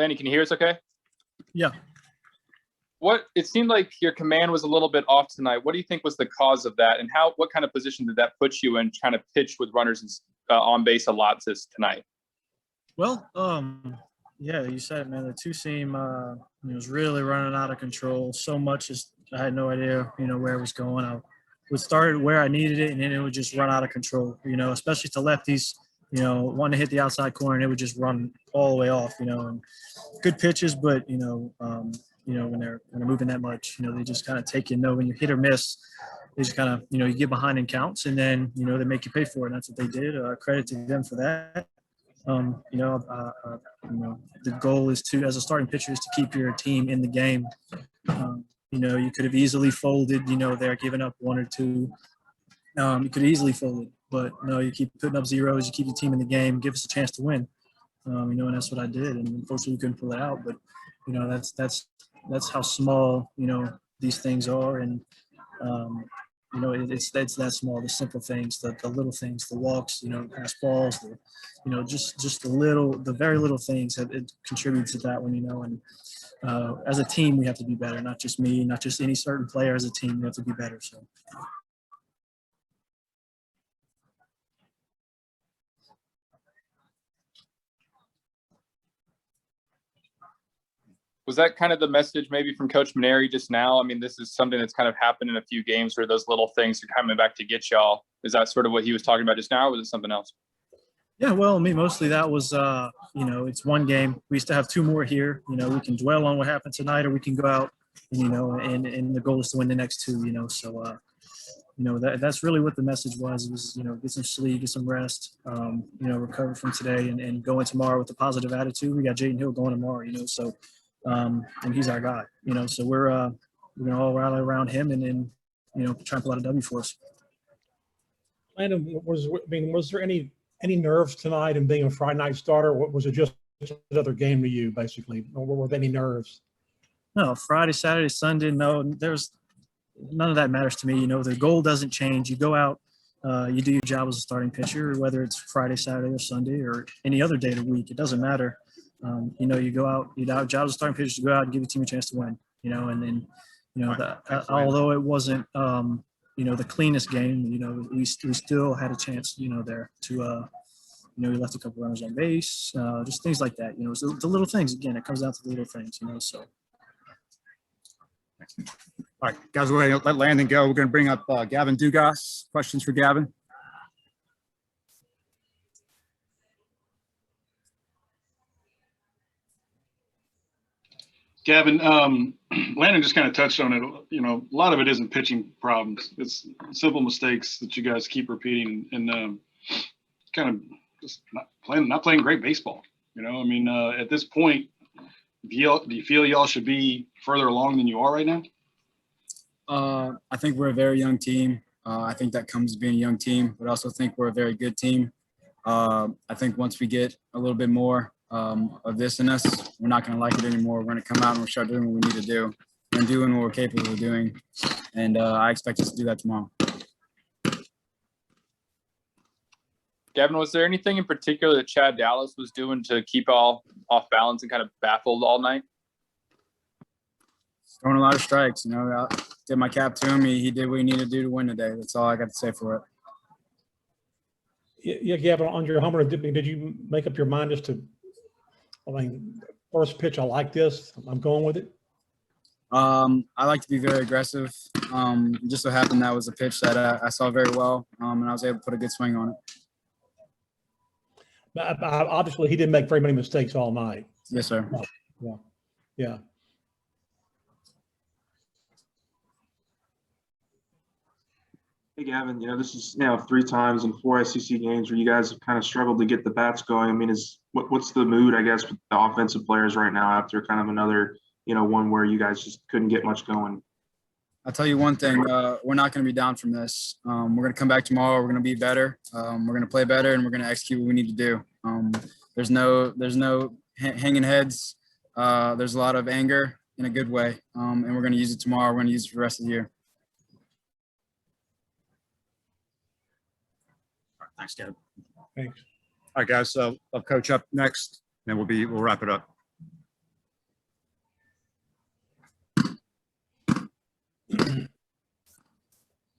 Lanny, can you hear us okay? Yeah. It seemed like your command was a little bit off tonight. What do you think was the cause of that, and what kind of position did that put you in trying to pitch with runners on base a lot tonight? Well, yeah, you said it, man. The two seam was really running out of control. So much as I had no idea, where it was going. I would start where I needed it, and then it would just run out of control. Especially to lefties, wanting to hit the outside corner, and it would just run all the way off. And good pitches, but when they're moving that much, they just kind of take when you hit or miss, they just kind of you get behind in counts, and then they make you pay for it. And that's what they did. Credit to them for that. The goal is as a starting pitcher, is to keep your team in the game. You could have easily folded, they're giving up one or two. You could have easily folded, but no, you keep putting up zeros, you keep your team in the game, give us a chance to win. And that's what I did. And unfortunately, we couldn't pull it out. But, that's how small, these things are. And, it's that small, the simple things, the little things, the walks, pass balls, just the very little things have contributed to that one, and as a team, we have to be better, not just me, not just any certain player. As a team, we have to be better. So. Was that kind of the message maybe from Coach Mainieri just now? I mean, this is something that's kind of happened in a few games where those little things are coming back to get y'all. Is that sort of what he was talking about just now, or was it something else? Yeah, well, mostly that was, it's one game. We used to have two more here. We can dwell on what happened tonight, or we can go out, and the goal is to win the next two, So, that's really what the message was. It was, get some sleep, get some rest, recover from today, and go in tomorrow with a positive attitude. We got Jaden Hill going tomorrow, so. And he's our guy, so we're going to all rally around him and then, try and pull out a W for us. Landon, was there any nerves tonight in being a Friday night starter? Or was it just another game to you, basically? Or were there any nerves? No, Friday, Saturday, Sunday, no, there's none of that matters to me. The goal doesn't change. You go out, you do your job as a starting pitcher, whether it's Friday, Saturday, or Sunday, or any other day of the week. It doesn't matter. You go out, job as a starting pitcher to go out and give your team a chance to win, and then, although it wasn't, the cleanest game, we still had a chance, there to, we left a couple runners on base, just things like that, so the little things, again, it comes down to the little things, so. All right, guys, we'll let Landon go. We're going to bring up Gavin Dugas. Questions for Gavin? Gavin, Landon just kind of touched on it. A lot of it isn't pitching problems. It's simple mistakes that you guys keep repeating and kind of just not playing great baseball. At this point, do you feel y'all should be further along than you are right now? I think we're a very young team. I think that comes being a young team, but I also think we're a very good team. I think once we get a little bit more of this in us, we're not going to like it anymore. We're going to come out and we'll start doing what we need to do and doing what we're capable of doing. And I expect us to do that tomorrow. Gavin, was there anything in particular that Chad Dallas was doing to keep all off balance and kind of baffled all night? Throwing a lot of strikes, I did my cap to him. He did what he needed to do to win today. That's all I got to say for it. Yeah, Gavin, on your homer, did you make up your mind as to, first pitch, I like this, I'm going with it? I like to be very aggressive. It just so happened that was a pitch that I saw very well, and I was able to put a good swing on it. But obviously, he didn't make very many mistakes all night. Yes, sir. Yeah. Hey, Gavin, this is now 3 times in 4 SEC games where you guys have kind of struggled to get the bats going. What's the mood, I guess, with the offensive players right now after kind of another, one where you guys just couldn't get much going? I'll tell you one thing, we're not going to be down from this. We're going to come back tomorrow. We're going to be better. We're going to play better, and we're going to execute what we need to do. There's no hanging heads. There's a lot of anger in a good way, and we're going to use it tomorrow. We're going to use it for the rest of the year. Thanks, Gavin. Thanks. All right, guys. I'll coach up next, and we'll wrap it up.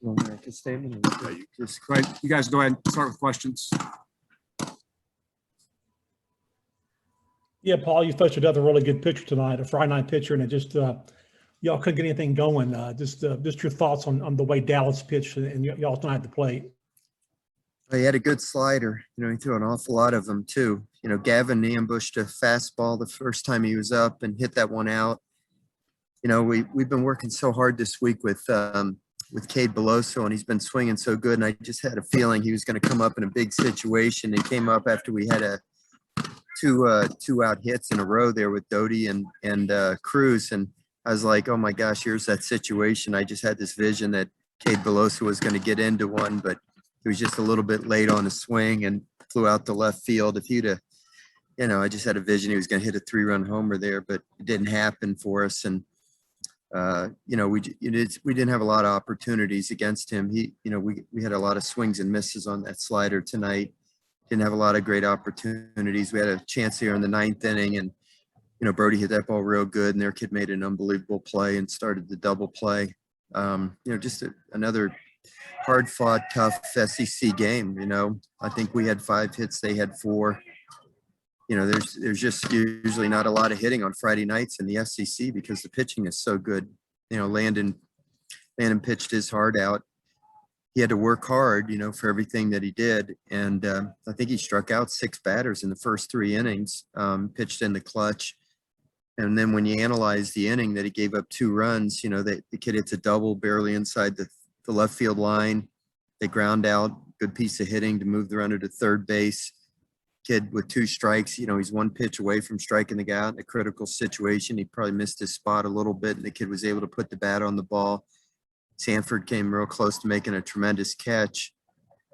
America statement. Just go ahead. You guys go ahead and start with questions. Yeah, Paul, you posted another really good picture tonight, a Friday night picture, and it just, y'all couldn't get anything going. Just your thoughts on the way Dallas pitched and y'all tonight at the plate. He had a good slider. You know, he threw an awful lot of them too. You know, Gavin ambushed a fastball the first time he was up and hit that one out. You know, we've been working so hard this week with Cade Beloso, and he's been swinging so good. And I just had a feeling he was going to come up in a big situation. He came up after we had two out hits in a row there with Doty and Cruz, and I was like, oh my gosh, here's that situation. I just had this vision that Cade Beloso was going to get into one, but he was just a little bit late on the swing and flew out to left field. If he'd have, you know, I just had a vision he was going to hit a 3-run homer there, but it didn't happen for us. And you know, we didn't have a lot of opportunities against him. You know, we had a lot of swings and misses on that slider tonight. Didn't have a lot of great opportunities. We had a chance here in the 9th inning, and you know, Brody hit that ball real good, and their kid made an unbelievable play and started the double play. You know, just another hard-fought, tough SEC game. You know, I think we had 5 hits, they had 4. You know, there's just usually not a lot of hitting on Friday nights in the SEC because the pitching is so good. You know, Landon pitched his heart out. He had to work hard, you know, for everything that he did. And I think he struck out 6 batters in the first 3 innings, pitched in the clutch. And then when you analyze the inning that he gave up 2 runs, you know, the kid hits a double barely inside the left field line. They ground out, good piece of hitting to move the runner to third base. Kid with 2 strikes, you know, he's 1 pitch away from striking the guy out in a critical situation. He probably missed his spot a little bit, and the kid was able to put the bat on the ball. Sanford came real close to making a tremendous catch.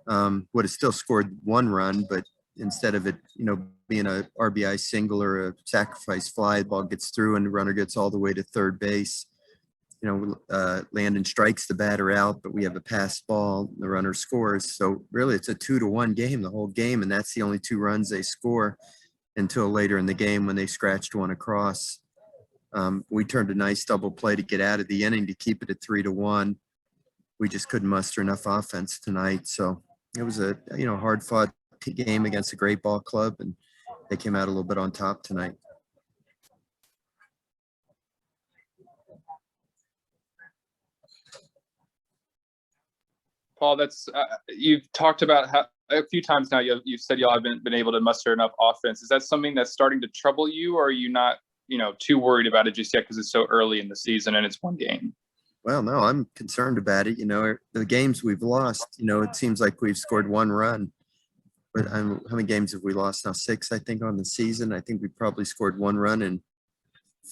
Would have still scored 1 run, but instead of it, you know, being a RBI single or a sacrifice fly, the ball gets through and the runner gets all the way to third base. You know, Landon strikes the batter out, but we have a pass ball, the runner scores. So really it's a 2-1 game, the whole game. And that's the only 2 runs they score until later in the game when they scratched 1 across. We turned a nice double play to get out of the inning to keep it at 3-1. We just couldn't muster enough offense tonight. So it was a, you know, hard fought game against a great ball club, and they came out a little bit on top tonight. Paul, that's you've talked about how a few times now you've said y'all haven't been able to muster enough offense. Is that something that's starting to trouble you, or are you not, you know, too worried about it just yet because it's so early in the season and it's 1 game? Well, no, I'm concerned about it. You know, the games we've lost, you know, it seems like we've scored 1 run. But how many games have we lost now? 6, I think, on the season. I think we probably scored 1 run in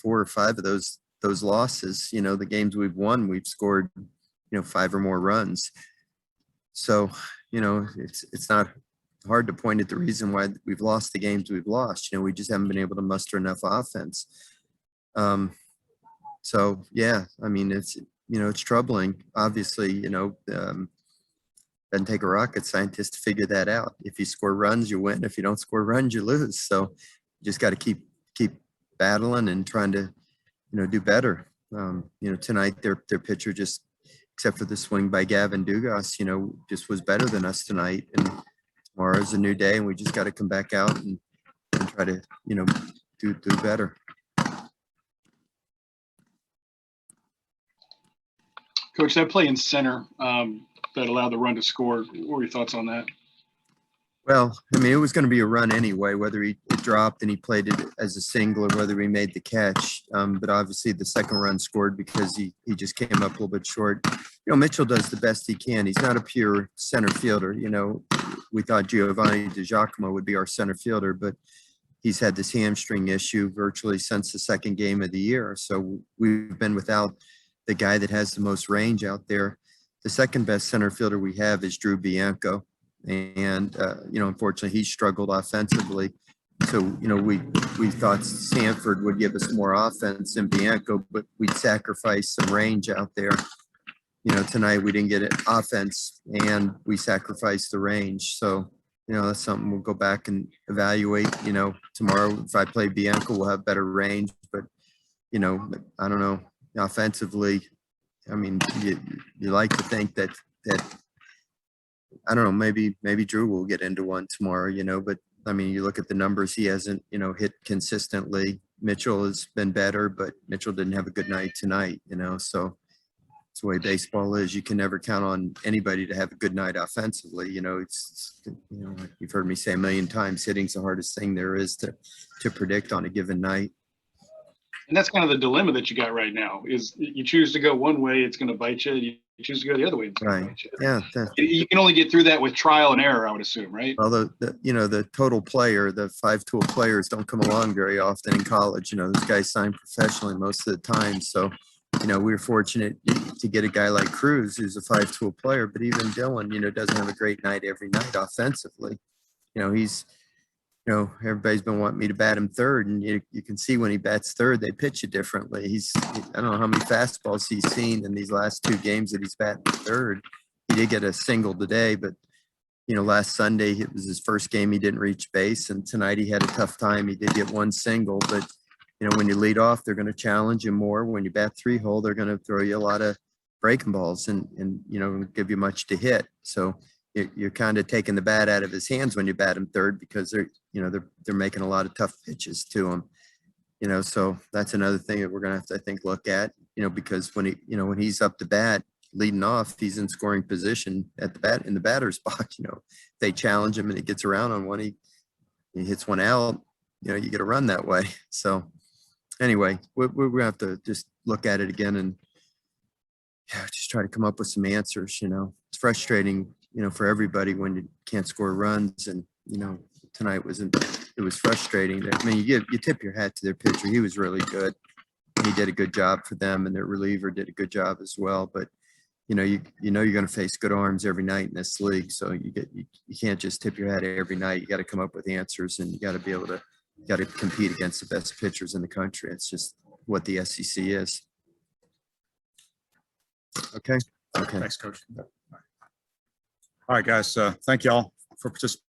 4 or 5 of those losses. You know, the games we've won, we've scored, you know, 5 or more runs. So, you know, it's not hard to point at the reason why we've lost the games we've lost. You know, we just haven't been able to muster enough offense. So, yeah, I mean, it's, you know, it's troubling. Obviously, you know, doesn't take a rocket scientist to figure that out. If you score runs, you win. If you don't score runs, you lose. So you just got to keep battling and trying to, you know, do better. You know, tonight their pitcher just, except for the swing by Gavin Dugas, you know, just was better than us tonight. And tomorrow's a new day, and we just got to come back out and try to, you know, do better. Coach, that play in center that allowed the run to score, what were your thoughts on that? Well, I mean, it was going to be a run anyway, whether it dropped and he played it as a single or whether he made the catch. But obviously the second run scored because he just came up a little bit short. You know, Mitchell does the best he can. He's not a pure center fielder. You know, we thought Giovanni DiGiacomo would be our center fielder, but he's had this hamstring issue virtually since the second game of the year. So we've been without the guy that has the most range out there. The second best center fielder we have is Drew Bianco. And, you know, unfortunately, he struggled offensively. So, you know, we thought Sanford would give us more offense than Bianco, but we'd sacrifice some range out there. You know, tonight we didn't get it offense and we sacrificed the range. So, you know, that's something we'll go back and evaluate. You know, tomorrow, if I play Bianco, we'll have better range. But, you know, I don't know, offensively, I mean, you like to think that, I don't know, maybe Drew will get into one tomorrow, but I mean, you look at the numbers, he hasn't, hit consistently. Mitchell has been better, but Mitchell didn't have a good night tonight, so it's the way baseball is. You can never count on anybody to have a good night offensively. Like you've heard me say a million times, hitting's the hardest thing there is to predict on a given night. And that's kind of the dilemma that you got right now is you choose to go one way, it's going to bite you. You choose to go the other way, it's going to Right. bite you. Yeah. You can only get through that with trial and error, I would assume, right? Well, the total player, the 5-tool players don't come along very often in college. Those guys sign professionally most of the time. So, we were fortunate to get a guy like Cruz, who's a 5-tool player, but even Dylan, doesn't have a great night every night offensively. He's, everybody's been wanting me to bat him third, and you can see when he bats third, they pitch it differently. I don't know how many fastballs he's seen in these last 2 games that he's batting third. He did get a single today, but last Sunday, it was his first game. He didn't reach base, and tonight he had a tough time. He did get 1 single, but when you lead off, they're going to challenge him more. When you bat 3-hole, they're going to throw you a lot of breaking balls and give you much to hit. So you're kind of taking the bat out of his hands when you bat him third because they're making a lot of tough pitches to him. So that's another thing that we're going to have to, I think, look at, because when when he's up to bat, leading off, he's in scoring position at the bat in the batter's box. If they challenge him and he gets around on one, he hits one out, you get a run that way. So anyway, we're gonna have to just look at it again and just try to come up with some answers. It's frustrating, for everybody when you can't score runs, and tonight it was frustrating. I mean, you tip your hat to their pitcher. He was really good. He did a good job for them, and their reliever did a good job as well. But you're going to face good arms every night in this league. So you can't just tip your hat every night. You got to come up with answers, and you got to be able to compete against the best pitchers in the country. It's just what the SEC is. Okay. Thanks, Coach. All right, guys. Thank y'all for participating.